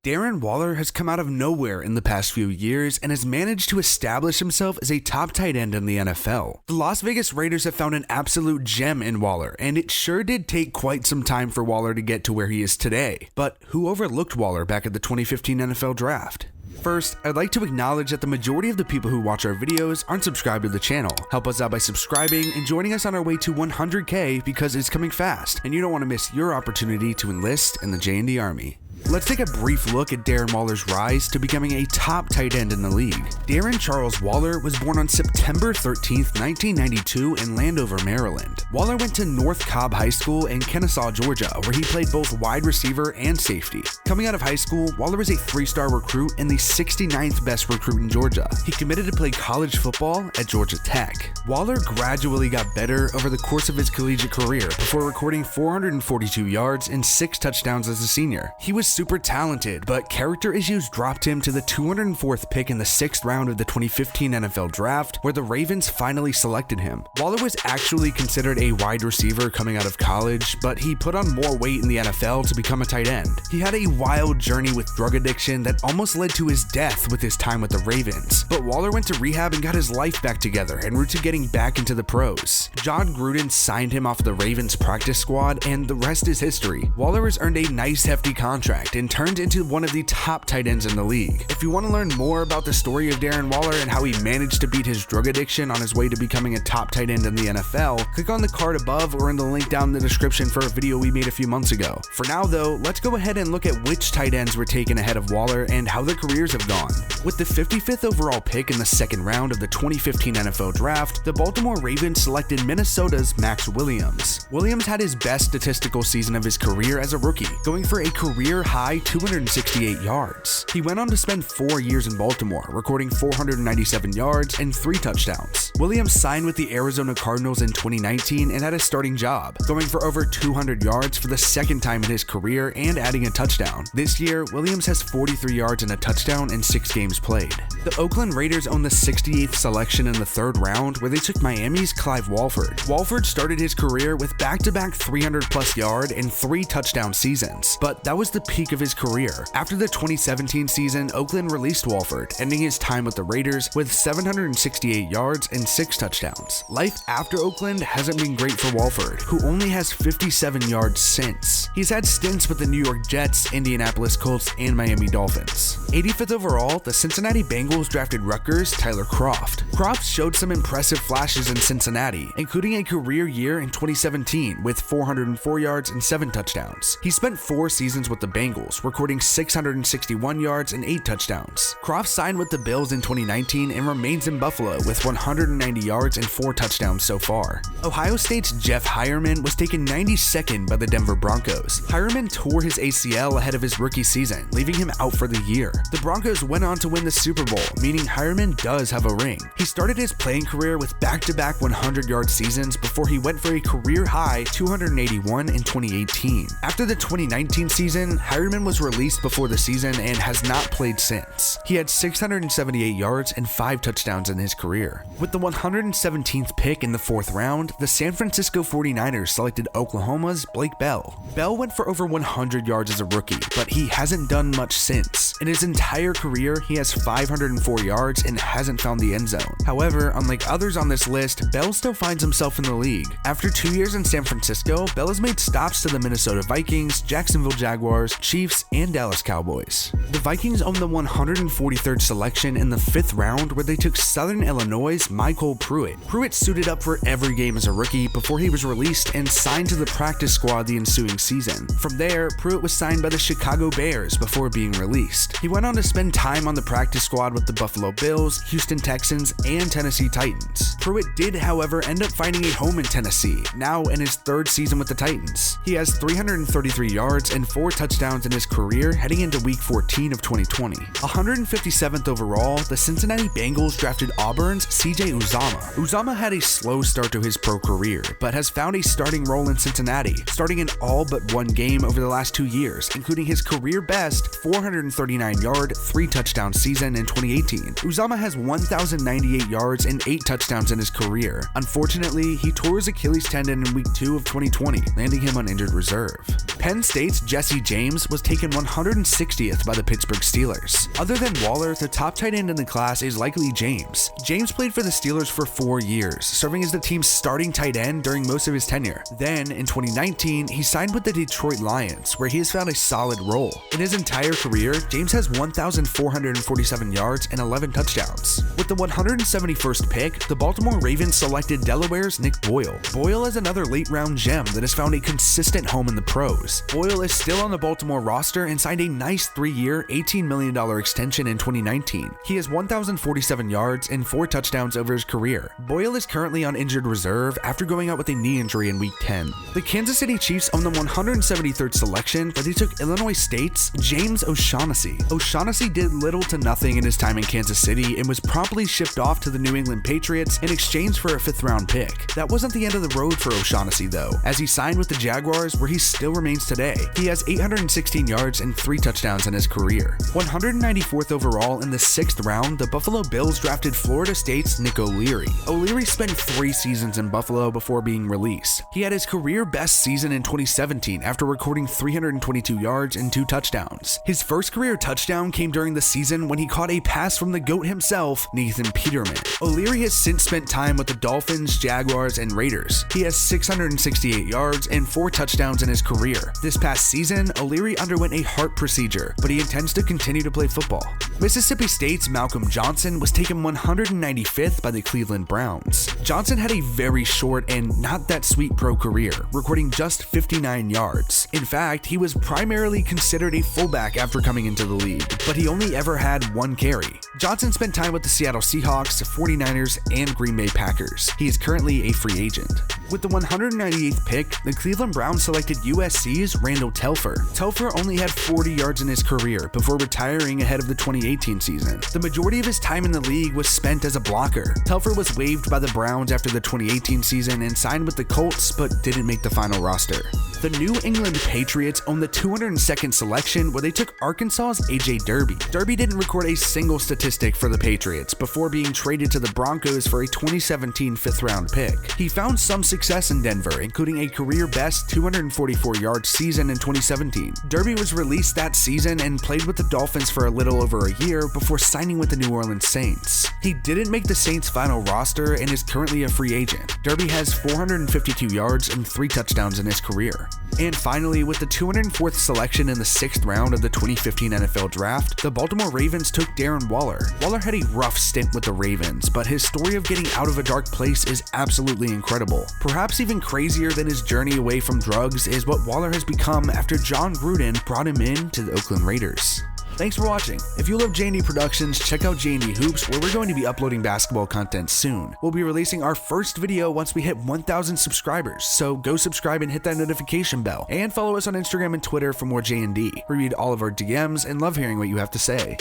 Darren Waller has come out of nowhere in the past few years and has managed to establish himself as a top tight end in the NFL. The Las Vegas Raiders have found an absolute gem in Waller, and it sure did take quite some time for Waller to get to where he is today. But who overlooked Waller back at the 2015 NFL Draft? First, I'd like to acknowledge that the majority of the people who watch our videos aren't subscribed to the channel. Help us out by subscribing and joining us on our way to 100K because it's coming fast, and you don't want to miss your opportunity to enlist in the J&D Army. Let's take a brief look at Darren Waller's rise to becoming a top tight end in the league. Darren Charles Waller was born on September 13th, 1992 in Landover, Maryland. Waller went to North Cobb High School in Kennesaw, Georgia, where he played both wide receiver and safety. Coming out of high school, Waller was a 3-star recruit and the 69th best recruit in Georgia. He committed to play college football at Georgia Tech. Waller gradually got better over the course of his collegiate career before recording 442 yards and 6 touchdowns as a senior. He was super talented, but character issues dropped him to the 204th pick in the 6th round of the 2015 NFL Draft, where the Ravens finally selected him. Waller was actually considered a wide receiver coming out of college, but he put on more weight in the NFL to become a tight end. He had a wild journey with drug addiction that almost led to his death with his time with the Ravens, but Waller went to rehab and got his life back together en route to getting back into the pros. John Gruden signed him off the Ravens practice squad, and the rest is history. Waller has earned a nice hefty contract and turned into one of the top tight ends in the league. If you want to learn more about the story of Darren Waller and how he managed to beat his drug addiction on his way to becoming a top tight end in the NFL, click on the card above or in the link down in the description for a video we made a few months ago. For now though, let's go ahead and look at which tight ends were taken ahead of Waller and how their careers have gone. With the 55th overall pick in the 2nd round of the 2015 NFL Draft, the Baltimore Ravens selected Minnesota's Max Williams. Williams had his best statistical season of his career as a rookie, going for a career-high 268 yards. He went on to spend 4 years in Baltimore, recording 497 yards and 3 touchdowns. Williams signed with the Arizona Cardinals in 2019 and had a starting job, going for over 200 yards for the 2nd time in his career and adding a touchdown. This year, Williams has 43 yards and a touchdown in 6 games played. The Oakland Raiders own the 68th selection in the 3rd round, where they took Miami's Clive Walford. Walford started his career with back-to-back 300-plus yard and 3 touchdown seasons, but that was the peak of his career. After the 2017 season, Oakland released Walford, ending his time with the Raiders with 768 yards and 6 touchdowns. Life after Oakland hasn't been great for Walford, who only has 57 yards since. He's had stints with the New York Jets, Indianapolis Colts, and Miami Dolphins. 85th overall, the Cincinnati Bengals drafted Rutgers' Tyler Croft. Croft showed some impressive flashes in Cincinnati, including a career year in 2017 with 404 yards and 7 touchdowns. He spent 4 seasons with the Bengals, recording 661 yards and 8 touchdowns. Croft signed with the Bills in 2019 and remains in Buffalo with 190 yards and 4 touchdowns so far. Ohio State's Jeff Heuerman was taken 92nd by the Denver Broncos. Heuerman tore his ACL ahead of his rookie season, leaving him out for the year. The Broncos went on to win the Super Bowl, meaning Heuerman does have a ring. He started his playing career with back-to-back 100-yard seasons before he went for a career-high 281 in 2018. After the 2019 season, Heuerman was released before the season and has not played since. He had 678 yards and 5 touchdowns in his career. With the 117th pick in the 4th round, the San Francisco 49ers selected Oklahoma's Blake Bell. Bell went for over 100 yards as a rookie, but he hasn't done much since. In his entire career, he has 504 yards and hasn't found the end zone. However, unlike others on this list, Bell still finds himself in the league. After 2 years in San Francisco, Bell has made stops to the Minnesota Vikings, Jacksonville Jaguars, Chiefs, and Dallas Cowboys. The Vikings own the 143rd selection in the 5th round, where they took Southern Illinois' Michael Pruett. Pruett suited up for every game as a rookie before he was released and signed to the practice squad the ensuing season. From there, Pruett was signed by the Chicago Bears before being released. He went on to spend time on the practice squad with the Buffalo Bills, Houston Texans, and Tennessee Titans. Pruett did, however, end up finding a home in Tennessee, now in his 3rd season with the Titans. He has 333 yards and 4 touchdowns in his career heading into Week 14 of 2020. 157th overall, the Cincinnati Bengals drafted Auburn's CJ Uzomah. Uzomah had a slow start to his pro career, but has found a starting role in Cincinnati, starting in all but 1 game over the last 2 years, including his career best 439-yard, 3-touchdown season in 2018. Uzomah has 1,098 yards and 8 touchdowns in his career. Unfortunately, he tore his Achilles tendon in Week 2 of 2020, landing him on injured reserve. Penn State's Jesse James James was taken 160th by the Pittsburgh Steelers. Other than Waller, the top tight end in the class is likely James. James played for the Steelers for 4 years, serving as the team's starting tight end during most of his tenure. Then, in 2019, he signed with the Detroit Lions, where he has found a solid role. In his entire career, James has 1,447 yards and 11 touchdowns. With the 171st pick, the Baltimore Ravens selected Delaware's Nick Boyle. Boyle is another late-round gem that has found a consistent home in the pros. Boyle is still on the Baltimore roster and signed a nice 3-year, $18 million extension in 2019. He has 1,047 yards and 4 touchdowns over his career. Boyle is currently on injured reserve after going out with a knee injury in Week 10. The Kansas City Chiefs own the 173rd selection, where they took Illinois State's James O'Shaughnessy. O'Shaughnessy did little to nothing in his time in Kansas City and was promptly shipped off to the New England Patriots in exchange for a 5th-round pick. That wasn't the end of the road for O'Shaughnessy though, as he signed with the Jaguars, where he still remains today. He has 816 yards and 3 touchdowns in his career. 194th overall in the 6th round, the Buffalo Bills drafted Florida State's Nick OLeary. OLeary spent 3 seasons in Buffalo before being released. He had his career best season in 2017 after recording 322 yards and 2 touchdowns. His first career touchdown came during the season when he caught a pass from the GOAT himself, Nathan Peterman. OLeary has since spent time with the Dolphins, Jaguars, and Raiders. He has 668 yards and 4 touchdowns in his career. This past season, OLeary underwent a heart procedure, but he intends to continue to play football. Mississippi State's Malcolm Johnson was taken 195th by the Cleveland Browns. Johnson had a very short and not that sweet pro career, recording just 59 yards. In fact, he was primarily considered a fullback after coming into the league, but he only ever had 1 carry. Johnson spent time with the Seattle Seahawks, 49ers, and Green Bay Packers. He is currently a free agent. With the 198th pick, the Cleveland Browns selected USC's Randall Telfer. Telfer only had 40 yards in his career before retiring ahead of the 2018 season. The majority of his time in the league was spent as a blocker. Telfer was waived by the Browns after the 2018 season and signed with the Colts, but didn't make the final roster. The New England Patriots own the 202nd selection, where they took Arkansas's AJ Derby. Derby didn't record a single statistic for the Patriots before being traded to the Broncos for a 2017 5th-round pick. He found some success in Denver, including a career-best 244-yard season in 2017. Derby was released that season and played with the Dolphins for a little over a year before signing with the New Orleans Saints. He didn't make the Saints' final roster and is currently a free agent. Derby has 452 yards and 3 touchdowns in his career. And finally, with the 204th selection in the 6th round of the 2015 NFL Draft, the Baltimore Ravens took Darren Waller. Waller had a rough stint with the Ravens, but his story of getting out of a dark place is absolutely incredible. Perhaps even crazier than his journey away from drugs is what Waller has become after John Gruden brought him in to the Oakland Raiders. Thanks for watching. If you love J&D Productions, check out J&D Hoops, where we're going to be uploading basketball content soon. We'll be releasing our first video once we hit 1,000 subscribers, so go subscribe and hit that notification bell. And follow us on Instagram and Twitter for more J&D. We read all of our DMs and love hearing what you have to say.